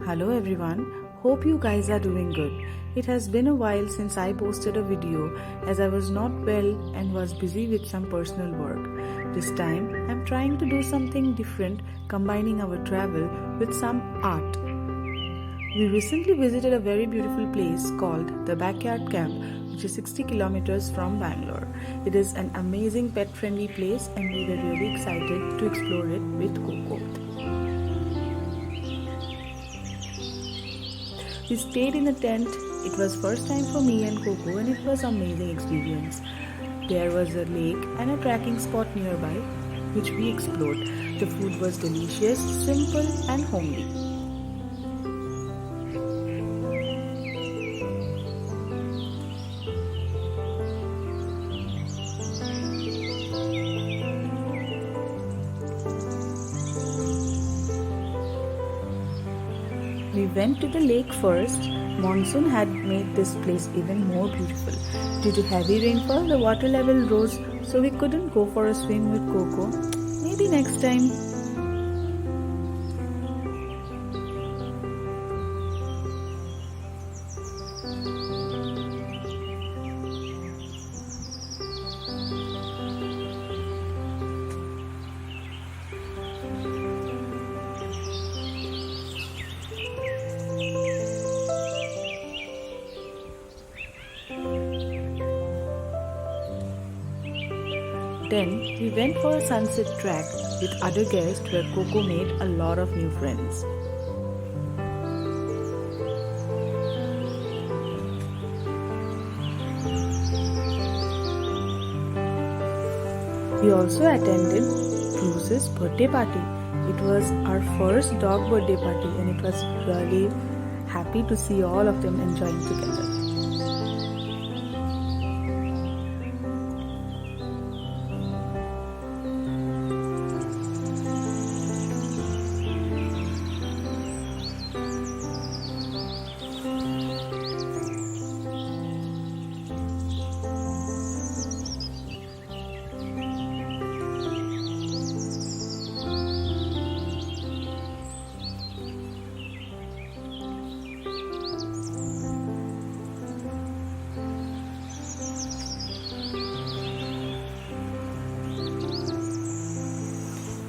Hello everyone, hope you guys are doing good. It has been a while since I posted a video as I was not well and was busy with some personal work. This time I'm trying to do something different, combining our travel with some art. We recently visited a very beautiful place called the Backyard Camp, which is 60 kilometers from Bangalore. It is an amazing pet-friendly place and we were really excited to explore it with Coco. We stayed in a tent. It was first time for me and Coco and it was an amazing experience. There was a lake and a trekking spot nearby which we explored. The food was delicious, simple and homely. We went to the lake first. Monsoon had made this place even more beautiful. Due to heavy rainfall, the water level rose, so we couldn't go for a swim with Coco. Maybe next time. Then we went for a sunset trek with other guests where Coco made a lot of new friends. We also attended Bruce's birthday party. It was our first dog birthday party and it was really happy to see all of them enjoying together.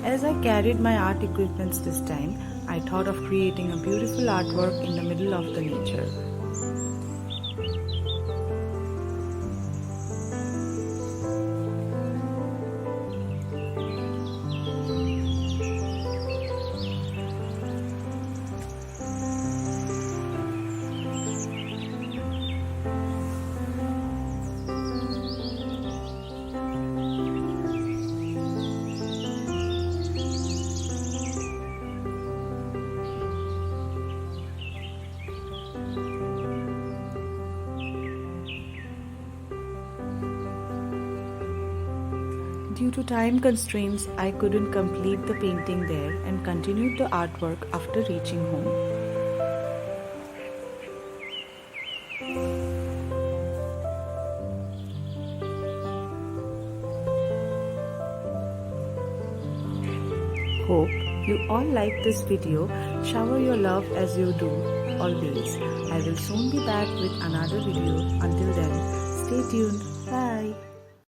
As I carried my art equipments this time, I thought of creating a beautiful artwork in the middle of the nature. Due to time constraints, I couldn't complete the painting there and continued the artwork after reaching home. Hope you all like this video. Shower your love as you do always. I will soon be back with another video. Until then, stay tuned.